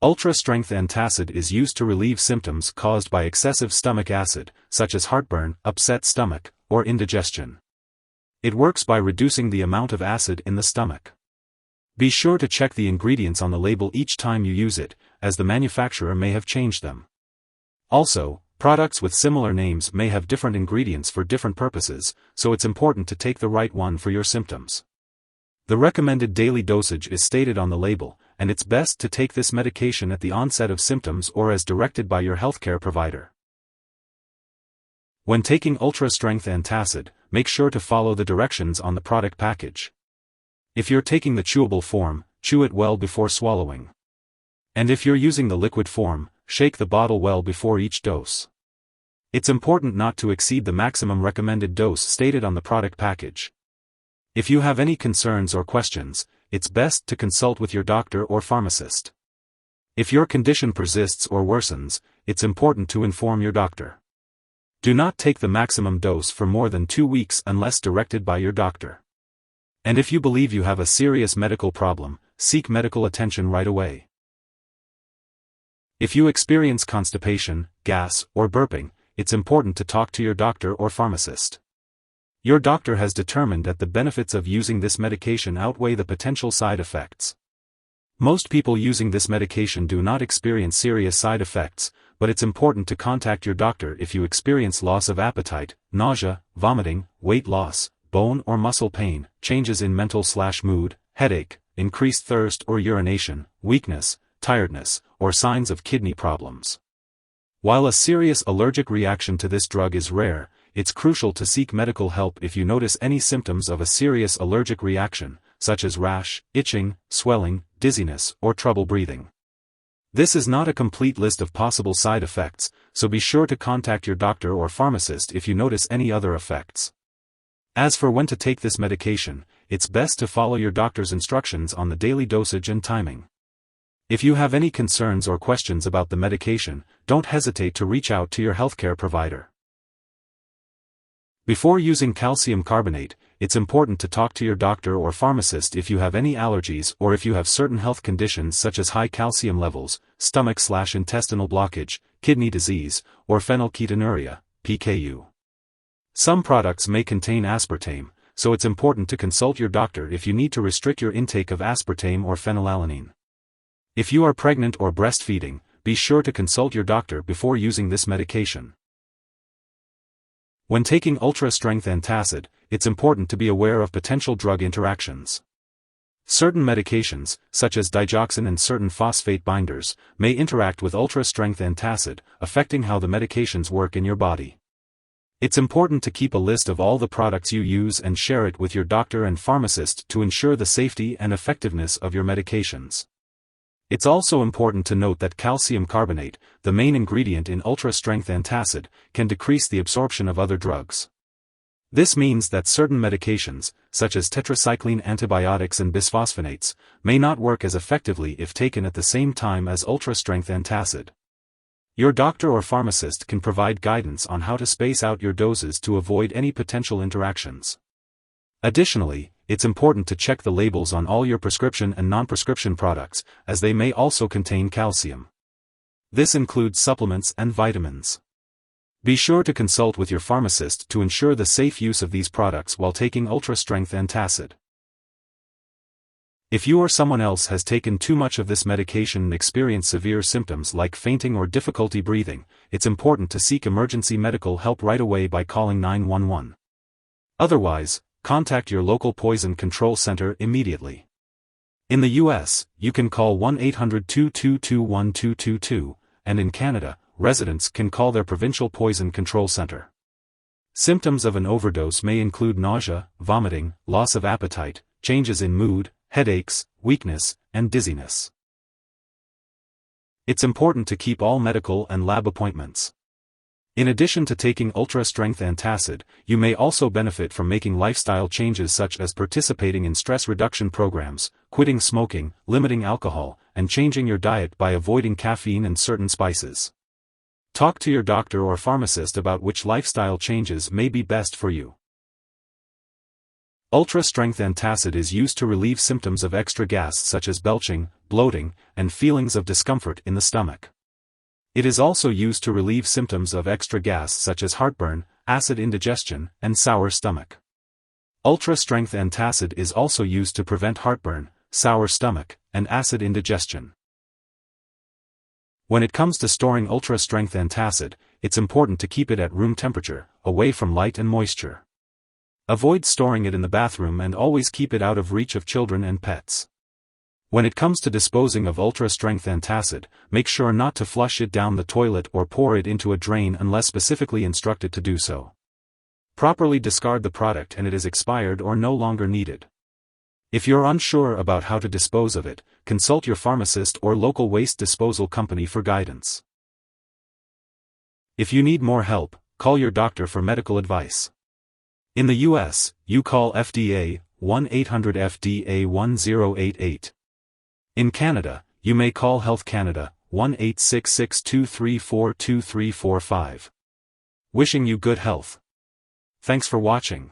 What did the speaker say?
Ultra-strength antacid is used to relieve symptoms caused by excessive stomach acid, such as heartburn, upset stomach, or indigestion. It works by reducing the amount of acid in the stomach. Be sure to check the ingredients on the label each time you use it, as the manufacturer may have changed them. Also, products with similar names may have different ingredients for different purposes, so it's important to take the right one for your symptoms. The recommended daily dosage is stated on the label, and it's best to take this medication at the onset of symptoms or as directed by your healthcare provider. When taking ultra-strength antacid, make sure to follow the directions on the product package. If you're taking the chewable form, chew it well before swallowing. And if you're using the liquid form, shake the bottle well before each dose. It's important not to exceed the maximum recommended dose stated on the product package. If you have any concerns or questions, it's best to consult with your doctor or pharmacist. If your condition persists or worsens, it's important to inform your doctor. Do not take the maximum dose for more than 2 weeks unless directed by your doctor. And if you believe you have a serious medical problem, seek medical attention right away. If you experience constipation, gas, or burping, it's important to talk to your doctor or pharmacist. Your doctor has determined that the benefits of using this medication outweigh the potential side effects. Most people using this medication do not experience serious side effects, but it's important to contact your doctor if you experience loss of appetite, nausea, vomiting, weight loss, bone or muscle pain, changes in mental/mood, headache, increased thirst or urination, weakness, tiredness, or signs of kidney problems. While a serious allergic reaction to this drug is rare, it's crucial to seek medical help if you notice any symptoms of a serious allergic reaction, such as rash, itching, swelling, dizziness, or trouble breathing. This is not a complete list of possible side effects, so be sure to contact your doctor or pharmacist if you notice any other effects. As for when to take this medication, it's best to follow your doctor's instructions on the daily dosage and timing. If you have any concerns or questions about the medication, don't hesitate to reach out to your healthcare provider. Before using calcium carbonate, it's important to talk to your doctor or pharmacist if you have any allergies or if you have certain health conditions such as high calcium levels, stomach/intestinal blockage, kidney disease, or phenylketonuria, PKU. Some products may contain aspartame, so it's important to consult your doctor if you need to restrict your intake of aspartame or phenylalanine. If you are pregnant or breastfeeding, be sure to consult your doctor before using this medication. When taking ultra-strength antacid, it's important to be aware of potential drug interactions. Certain medications, such as digoxin and certain phosphate binders, may interact with ultra-strength antacid, affecting how the medications work in your body. It's important to keep a list of all the products you use and share it with your doctor and pharmacist to ensure the safety and effectiveness of your medications. It's also important to note that calcium carbonate, the main ingredient in ultra-strength antacid, can decrease the absorption of other drugs. This means that certain medications, such as tetracycline antibiotics and bisphosphonates, may not work as effectively if taken at the same time as ultra-strength antacid. Your doctor or pharmacist can provide guidance on how to space out your doses to avoid any potential interactions. Additionally, it's important to check the labels on all your prescription and non-prescription products, as they may also contain calcium. This includes supplements and vitamins. Be sure to consult with your pharmacist to ensure the safe use of these products while taking ultra-strength antacid. If you or someone else has taken too much of this medication and experienced severe symptoms like fainting or difficulty breathing, it's important to seek emergency medical help right away by calling 911. Otherwise, contact your local poison control center immediately. In the US, you can call 1-800-222-1222, and in Canada, residents can call their provincial poison control center. Symptoms of an overdose may include nausea, vomiting, loss of appetite, changes in mood, headaches, weakness, and dizziness. It's important to keep all medical and lab appointments. In addition to taking ultra-strength antacid, you may also benefit from making lifestyle changes such as participating in stress reduction programs, quitting smoking, limiting alcohol, and changing your diet by avoiding caffeine and certain spices. Talk to your doctor or pharmacist about which lifestyle changes may be best for you. Ultra-strength antacid is used to relieve symptoms of extra gas such as belching, bloating, and feelings of discomfort in the stomach. It is also used to relieve symptoms of extra gas such as heartburn, acid indigestion, and sour stomach. Ultra-strength antacid is also used to prevent heartburn, sour stomach, and acid indigestion. When it comes to storing ultra-strength antacid, it's important to keep it at room temperature, away from light and moisture. Avoid storing it in the bathroom and always keep it out of reach of children and pets. When it comes to disposing of ultra-strength antacid, make sure not to flush it down the toilet or pour it into a drain unless specifically instructed to do so. Properly discard the product and it is expired or no longer needed. If you're unsure about how to dispose of it, consult your pharmacist or local waste disposal company for guidance. If you need more help, call your doctor for medical advice. In the US, you call FDA, 1-800-FDA-1088. In Canada, you may call Health Canada, 1-866-234-2345. Wishing you good health. Thanks for watching.